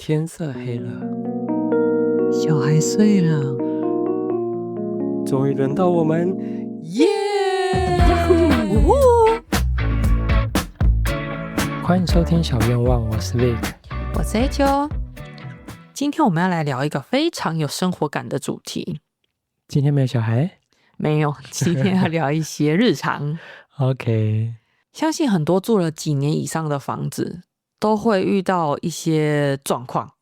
天色黑了，小孩睡了，终于轮到我们，耶！欢迎收听小愿望，我是 Vic， 我是 H。 今天我们要来聊一个非常有生活感的主题。今天没有小孩？没有，今天要聊一些日常。OK， 相信很多住了几年以上的房子都会遇到一些状况，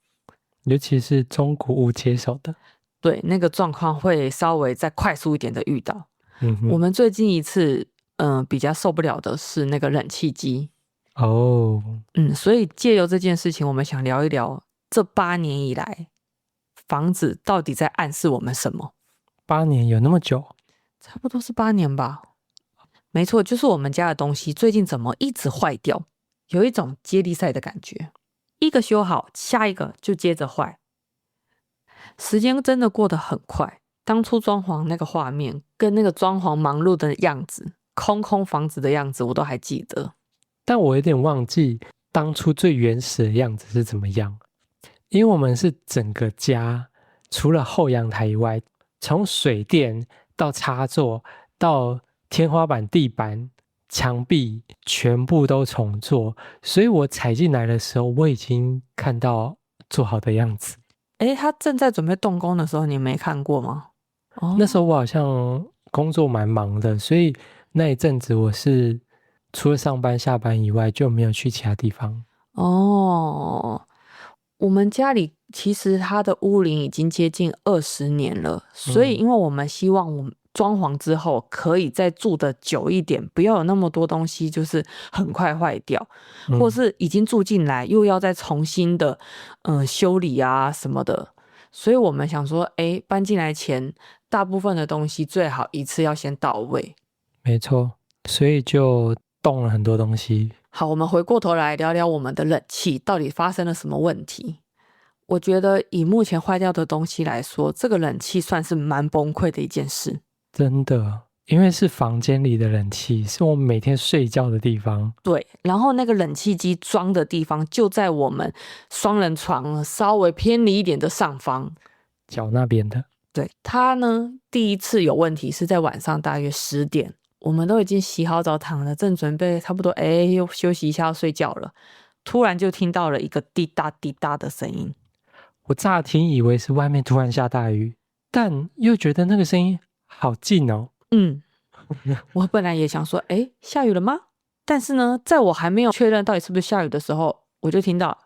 尤其是中古屋接手的，对，那个状况会稍微再快速一点的遇到。我哼，们最近一次比较受不了的是那个冷气机。哦，所以借由这件事情，我们想聊一聊这8年以来房子到底在暗示我们什么。8年有那么久？差不多是8年吧。没错，就是我们家的东西最近怎么一直坏掉，有一种接力赛的感觉，一个修好，下一个就接着坏。时间真的过得很快，当初装潢那个画面跟那个装潢忙碌的样子，空房子的样子我都还记得。但我有点忘记当初最原始的样子是怎么样，因为我们是整个家除了后阳台以外，从水电到插座到天花板、地板、墙壁全部都重做，所以我踩进来的时候，我已经看到做好的样子。他正在准备动工的时候，你没看过吗？那时候我好像工作蛮忙的，所以那一阵子我是除了上班下班以外就没有去其他地方。我们家里其实它的屋龄已经接近20年了，所以因为我们希望我们装潢之后可以再住得久一点，不要有那么多东西就是很快坏掉，或是已经住进来又要再重新的修理啊什么的，所以我们想说搬进来前大部分的东西最好一次要先到位。没错，所以就动了很多东西。好，我们回过头来聊聊我们的冷气到底发生了什么问题。我觉得以目前坏掉的东西来说，这个冷气算是蛮崩溃的一件事。真的，因为是房间里的冷气，是我们每天睡觉的地方。对，然后那个冷气机装的地方就在我们双人床稍微偏离一点的上方，脚那边的。对，它呢第一次有问题是在晚上大约10点，我们都已经洗好澡躺了，正准备差不多又休息一下要睡觉了，突然就听到了一个滴答滴答的声音。我乍听以为是外面突然下大雨，但又觉得那个声音好近哦。我本来也想说下雨了吗？但是呢在我还没有确认到底是不是下雨的时候，我就听到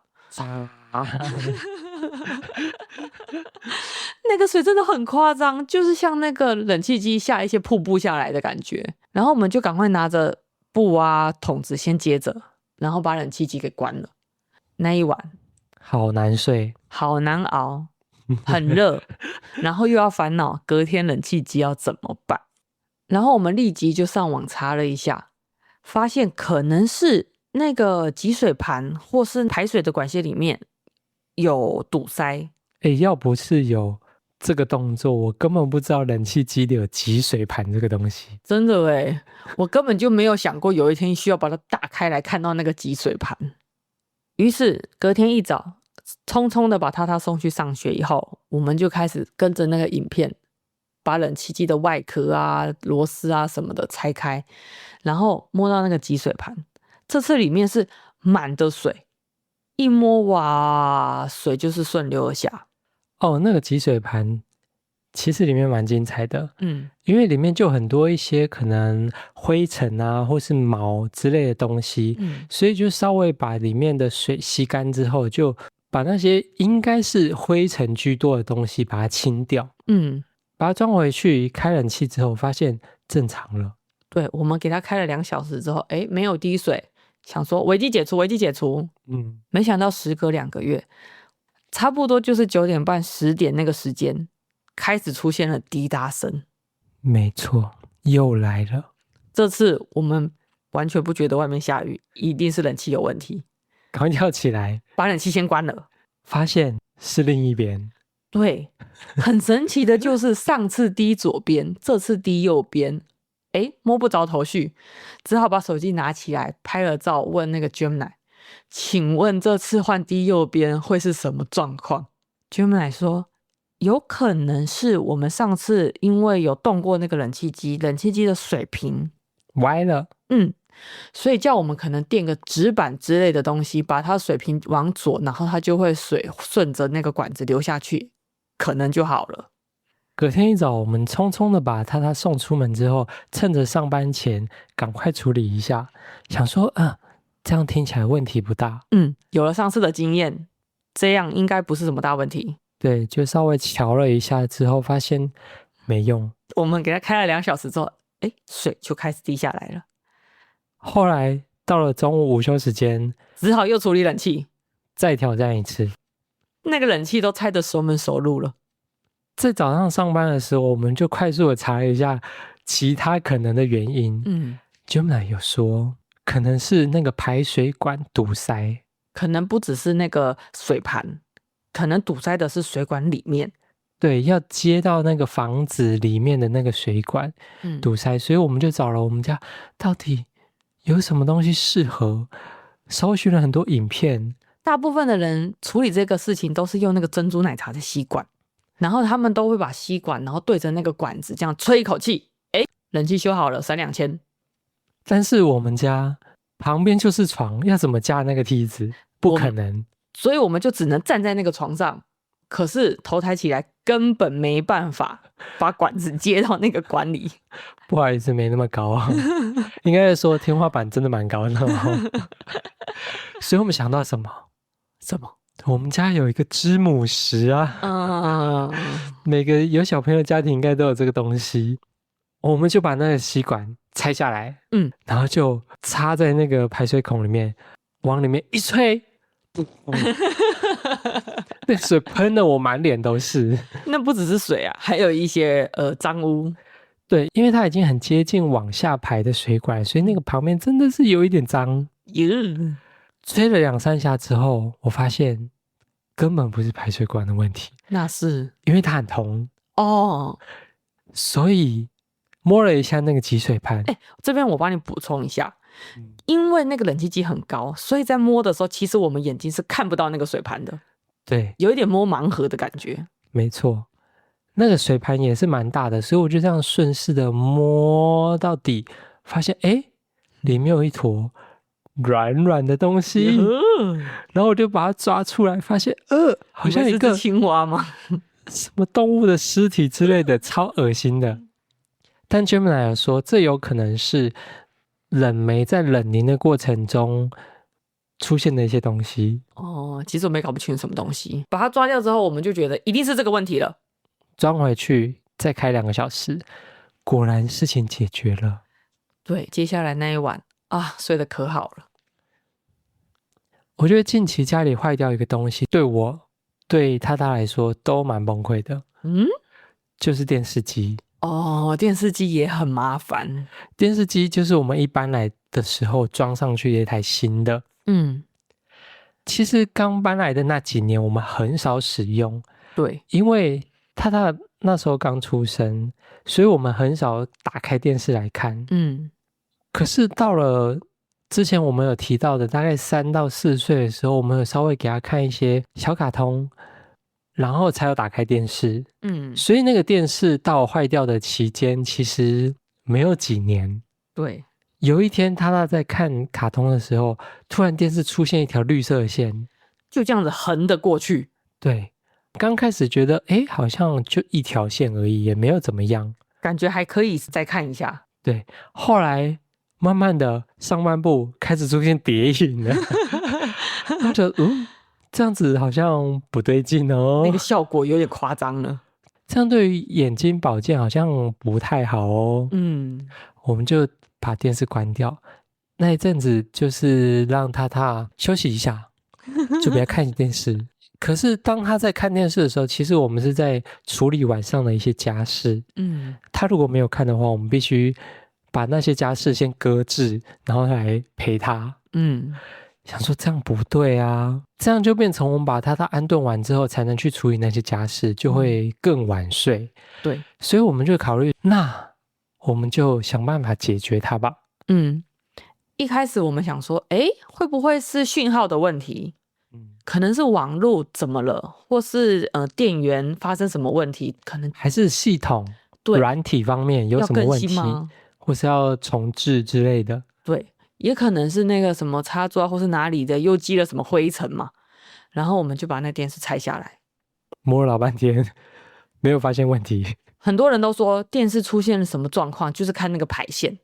那个水真的很夸张，就是像那个冷气机下一些瀑布下来的感觉。然后我们就赶快拿着布啊桶子先接着，然后把冷气机给关了。那一晚好难睡，好难熬，很热，然后又要烦恼隔天冷气机要怎么办。然后我们立即就上网查了一下，发现可能是那个集水盘或是排水的管线里面有堵塞。要不是有这个动作，我根本不知道冷气机里有集水盘这个东西。真的我根本就没有想过有一天需要把它打开来看到那个集水盘。于是隔天一早匆匆的把他送去上学以后，我们就开始跟着那个影片把冷气机的外壳啊螺丝啊什么的拆开，然后摸到那个集水盘，这次里面是满的水，一摸哇水就是顺流而下。那个集水盘其实里面蛮精彩的，因为里面就很多一些可能灰尘啊或是毛之类的东西，所以就稍微把里面的水吸干之后，就把那些应该是灰尘居多的东西把它清掉，把它装回去，开冷气之后发现正常了。对，我们给它开了2小时之后没有滴水，想说危机解除危机解除，没想到时隔2个月，差不多就是9点半10点那个时间开始出现了滴答声。没错，又来了。这次我们完全不觉得外面下雨，一定是冷气有问题，赶快跳起来，把冷气先关了，发现是另一边。对，很神奇的就是上次滴左边，这次滴右边，摸不着头绪，只好把手机拿起来拍了照，问那个 Gemini，请问这次换低右边会是什么状况？Gemini 来说，有可能是我们上次因为有动过那个冷气机，冷气机的水平歪了，所以叫我们可能垫个纸板之类的东西，把它水平往左，然后它就会水顺着那个管子流下去，可能就好了。隔天一早，我们匆匆的把他送出门之后，趁着上班前赶快处理一下，想说，这样听起来问题不大。有了上次的经验，这样应该不是什么大问题。对，就稍微瞧了一下之后，发现没用。我们给他开了2小时之后，水就开始滴下来了。后来到了中午午休时间，只好又处理冷气，再挑战一次。那个冷气都拆得熟门熟路了。在早上上班的时候，我们就快速的查了一下其他可能的原因。Gemini 有说，可能是那个排水管堵塞，可能不只是那个水盘，可能堵塞的是水管里面。对，要接到那个房子里面的那个水管堵塞，所以我们就找了我们家到底有什么东西适合，搜寻了很多影片。大部分的人处理这个事情都是用那个珍珠奶茶的吸管，然后他们都会把吸管然后对着那个管子这样吹一口气，冷气修好了，3-2千。但是我们家旁边就是床，要怎么架那个梯子？不可能，所以我们就只能站在那个床上，可是头抬起来根本没办法把管子接到那个管里。不好意思，没那么高啊，应该是说天花板真的蛮高的所以我们想到什么？我们家有一个知母石啊，每个有小朋友的家庭应该都有这个东西。我们就把那个吸管拆下来，然后就插在那个排水孔里面，往里面一吹，那水喷的我满脸都是。那不只是水啊，还有一些脏污。对，因为它已经很接近往下排的水管，所以那个旁边真的是有一点脏。吹了2-3下之后，我发现根本不是排水管的问题，那是因为它很铜哦，所以摸了一下那个集水盘。这边我帮你补充一下，因为那个冷气机很高，所以在摸的时候，其实我们眼睛是看不到那个水盘的。对，有一点摸盲盒的感觉。没错，那个水盘也是蛮大的，所以我就这样顺势的摸到底，发现里面有一坨软软的东西，然后我就把它抓出来，发现好像一个青蛙吗？什么动物的尸体之类的，超恶心的。但 Gemini 有说，这有可能是冷媒在冷凝的过程中出现的一些东西。其实我没搞不清楚什么东西，把它抓掉之后，我们就觉得一定是这个问题了。装回去再开2个小时，果然事情解决了。对，接下来那一晚睡得可好了。我觉得近期家里坏掉一个东西，对我对他来说都蛮崩溃的。就是电视机。电视机也很麻烦。电视机就是我们一搬来的时候装上去的一台新的。其实刚搬来的那几年我们很少使用。对，因为他那时候刚出生，所以我们很少打开电视来看。可是到了之前我们有提到的大概3到4岁的时候，我们有稍微给他看一些小卡通，然后才有打开电视。所以那个电视到坏掉的期间其实没有几年。对，有一天他在看卡通的时候，突然电视出现一条绿色的线，就这样子横的过去。对，刚开始觉得好像就一条线而已，也没有怎么样，感觉还可以再看一下。对，后来慢慢的上半部开始出现叠影了他就这样子好像不对劲哦，那个效果有点夸张了，这样对于眼睛保健好像不太好哦。我们就把电视关掉，那一阵子就是让他休息一下，就不要看电视。可是当他在看电视的时候，其实我们是在处理晚上的一些家事。他如果没有看的话，我们必须把那些家事先搁置，然后来陪他。想说这样不对啊，这样就变成我们把他安顿完之后才能去处理那些家事，就会更晚睡。对，所以我们就考虑，那我们就想办法解决它吧。一开始我们想说，会不会是讯号的问题？可能是网络怎么了，或是电源发生什么问题，可能还是系统软体方面有什么问题吗？或是要重置之类的。对，也可能是那个什么插座或是哪里的又积了什么灰尘嘛，然后我们就把那电视拆下来，摸了老半天没有发现问题。很多人都说电视出现了什么状况，就是看那个排线，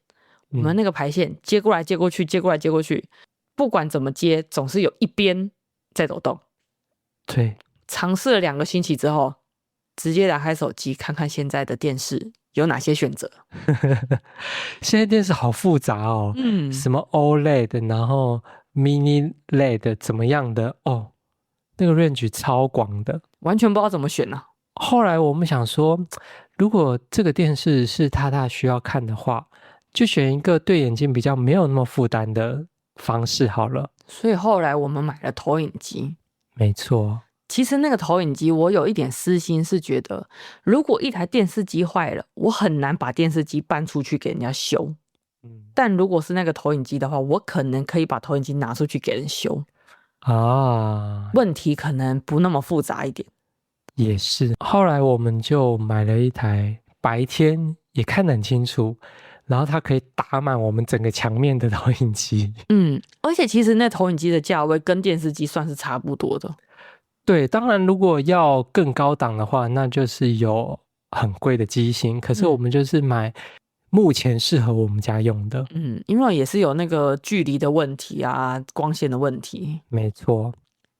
我们那个排线接过来接过去，接过来接过去，不管怎么接，总是有一边在抖动。对，尝试了2个星期之后，直接打开手机看看现在的电视有哪些选择。现在电视好复杂哦，什么 OLED， 然后 Mini LED 怎么样的哦，那个 range 超广的，完全不知道怎么选啊。后来我们想说，如果这个电视是他需要看的话，就选一个对眼睛比较没有那么负担的方式好了。所以后来我们买了投影机。没错，其实那个投影机我有一点私心，是觉得如果一台电视机坏了，我很难把电视机搬出去给人家修。但如果是那个投影机的话，我可能可以把投影机拿出去给人修啊，问题可能不那么复杂一点。也是，后来我们就买了一台白天也看得很清楚，然后它可以打满我们整个墙面的投影机。而且其实那投影机的价位跟电视机算是差不多的。对，当然如果要更高档的话，那就是有很贵的机型，可是我们就是买目前适合我们家用的。因为也是有那个距离的问题啊，光线的问题。没错。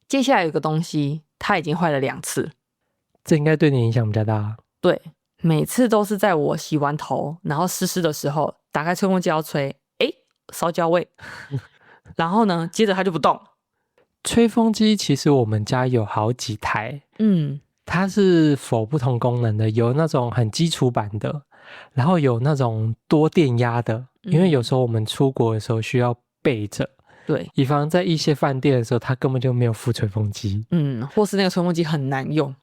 接下来有个东西，它已经坏了2次。这应该对你影响比较大。对，每次都是在我洗完头，然后湿湿的时候，打开吹风机要吹，烧焦味，然后呢，接着它就不动。吹风机其实我们家有好几台，它是否不同功能的，有那种很基础版的，然后有那种多电压的，因为有时候我们出国的时候需要备着。对，以防在一些饭店的时候，它根本就没有附吹风机。或是那个吹风机很难用。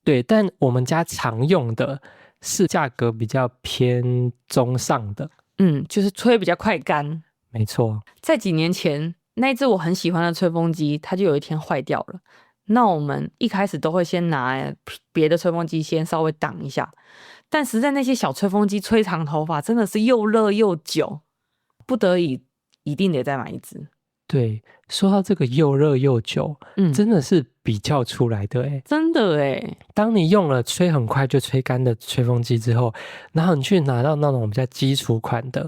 对，但我们家常用的是价格比较偏中上的。就是吹比较快干。没错。在几年前，那一只我很喜欢的吹风机，它就有一天坏掉了。那我们一开始都会先拿别的吹风机先稍微挡一下，但实在那些小吹风机吹长头发真的是又热又久，不得已一定得再买一只。对，说到这个又热又久，真的是比较出来的真的当你用了吹很快就吹干的吹风机之后，然后你去拿到那种比较基础款的，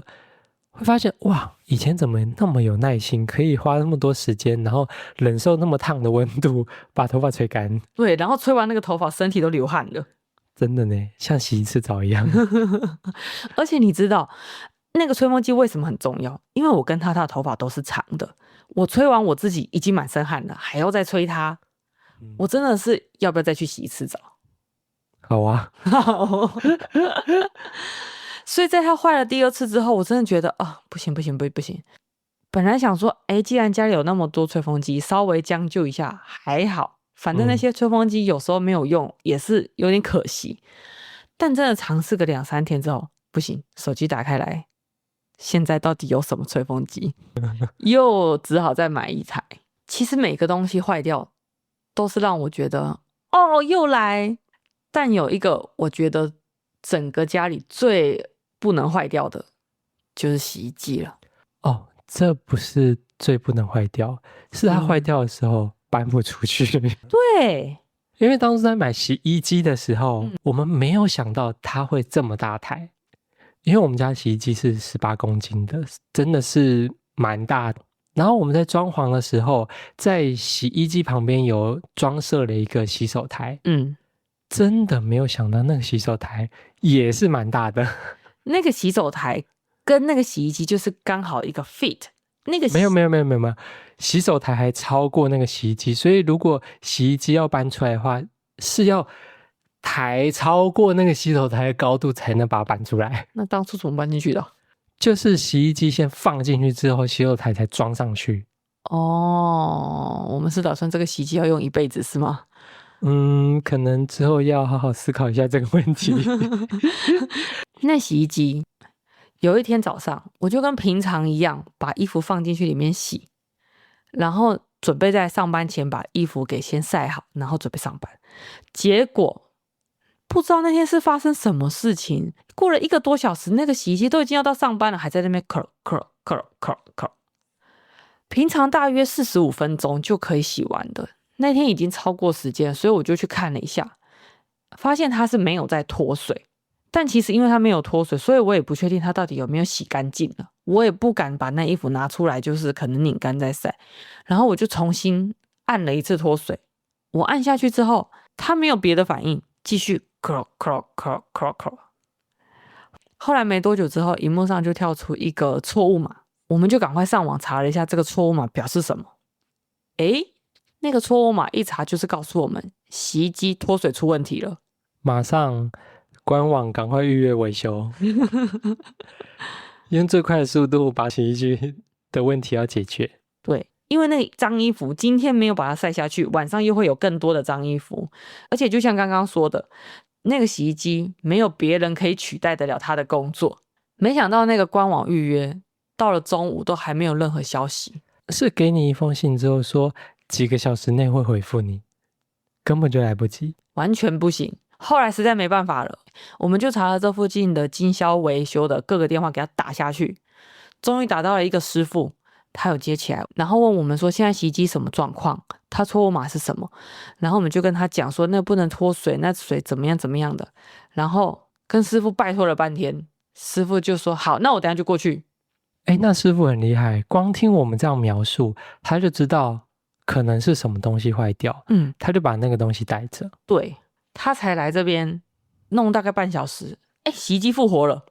会发现哇，以前怎么那么有耐心，可以花那么多时间，然后忍受那么烫的温度把头发吹干。对，然后吹完那个头发，身体都流汗了。真的呢，像洗一次澡一样。而且你知道那个吹风机为什么很重要？因为我跟他的头发都是长的，我吹完我自己已经满身汗了，还要再吹他，我真的是要不要再去洗一次澡？好啊。所以在他坏了第2次之后，我真的觉得不行。本来想说既然家里有那么多吹风机，稍微将就一下还好，反正那些吹风机有时候没有用，也是有点可惜。但真的尝试个2-3天之后，不行，手机打开来，现在到底有什么吹风机？又只好再买一台。其实每个东西坏掉都是让我觉得又来，但有一个我觉得整个家里最不能坏掉的就是洗衣机了。这不是最不能坏掉，是它坏掉的时候搬不出去。对，因为当时在买洗衣机的时候，我们没有想到它会这么大台，因为我们家洗衣机是18公斤的，真的是蛮大的。然后我们在装潢的时候，在洗衣机旁边有装设了一个洗手台，真的没有想到那个洗手台也是蛮大的。那个洗手台跟那个洗衣机就是刚好一个 fit。那个没有，洗手台还超过那个洗衣机，所以如果洗衣机要搬出来的话，是要抬超过那个洗手台的高度才能把它搬出来。那当初怎么搬进去的？就是洗衣机先放进去之后，洗手台才装上去。我们是打算这个洗衣机要用一辈子是吗？可能之后要好好思考一下这个问题。那洗衣机有一天早上，我就跟平常一样，把衣服放进去里面洗，然后准备在上班前把衣服给先晒好，然后准备上班。结果不知道那天是发生什么事情，过了1个多小时，那个洗衣机都已经要到上班了，还在那边咳。平常大约45分钟就可以洗完的，那天已经超过时间，所以我就去看了一下，发现它是没有在脱水。但其实因为它没有脱水，所以我也不确定它到底有没有洗干净了。我也不敢把那衣服拿出来，就是可能拧干再晒。然后我就重新按了一次脱水。我按下去之后，它没有别的反应，继续咳。后来没多久之后，萤幕上就跳出一个错误码，我们就赶快上网查了一下这个错误码表示什么。那个错误码一查就是告诉我们洗衣机脱水出问题了，马上官网赶快预约维修，用最快的速度把洗衣机的问题要解决。对，因为那脏衣服今天没有把它晒下去，晚上又会有更多的脏衣服，而且就像刚刚说的，那个洗衣机没有别人可以取代得了它的工作。没想到那个官网预约到了中午都还没有任何消息，是给你一封信之后说几个小时内会回复你，根本就来不及，完全不行。后来实在没办法了，我们就查了这附近的经销维修的各个电话给他打下去，终于打到了一个师傅，他有接起来，然后问我们说现在洗衣机什么状况，他错误码是什么，然后我们就跟他讲说那不能脱水，那水怎么样的，然后跟师傅拜托了半天，师傅就说好，那我等一下就过去。那师傅很厉害，光听我们这样描述，他就知道可能是什么东西坏掉，他就把那个东西带着。对，他才来这边弄大概半小时，洗衣机复活了。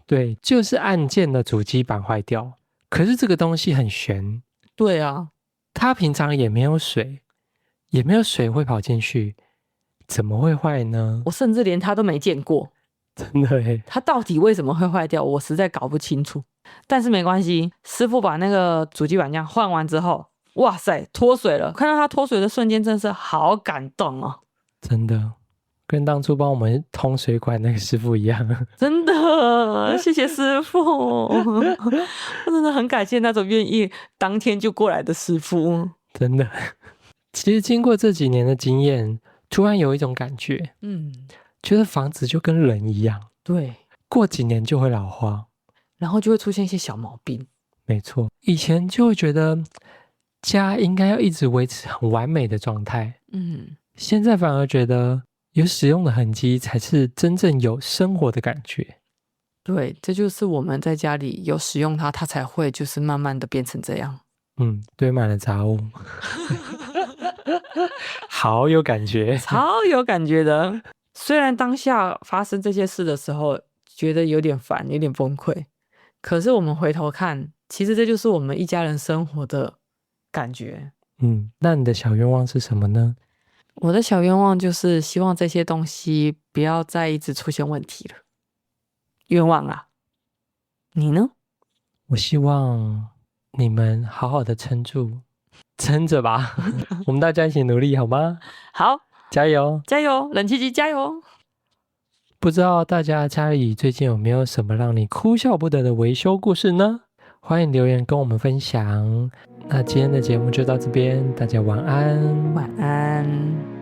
对，就是按键的主机板坏掉，可是这个东西很悬。对啊，它平常也没有水，也没有水会跑进去，怎么会坏呢？我甚至连他都没见过，真的耶，他到底为什么会坏掉，我实在搞不清楚。但是没关系，师傅把那个主机板这样换完之后，哇塞，脱水了！看到他脱水的瞬间，真的是好感动哦，真的。跟当初帮我们通水管那个师傅一样，真的，谢谢师傅，我真的很感谢那种愿意当天就过来的师傅，真的。其实经过这几年的经验，突然有一种感觉，觉得房子就跟人一样，对，过几年就会老化，然后就会出现一些小毛病。没错，以前就会觉得家应该要一直维持很完美的状态，现在反而觉得有使用的痕迹才是真正有生活的感觉。对，这就是我们在家里有使用它，它才会就是慢慢的变成这样。堆满了杂物，好有感觉，超有感觉的。虽然当下发生这些事的时候，觉得有点烦，有点崩溃，可是我们回头看，其实这就是我们一家人生活的感觉。那你的小愿望是什么呢？我的小愿望就是希望这些东西不要再一直出现问题了。愿望啊，你呢？我希望你们好好的撑住，撑着吧，我们大家一起努力好吗？好，加油，加油，冷气机加油！不知道大家家里最近有没有什么让你哭笑不得的维修故事呢？欢迎留言跟我们分享。那今天的节目就到这边，大家晚安。晚安。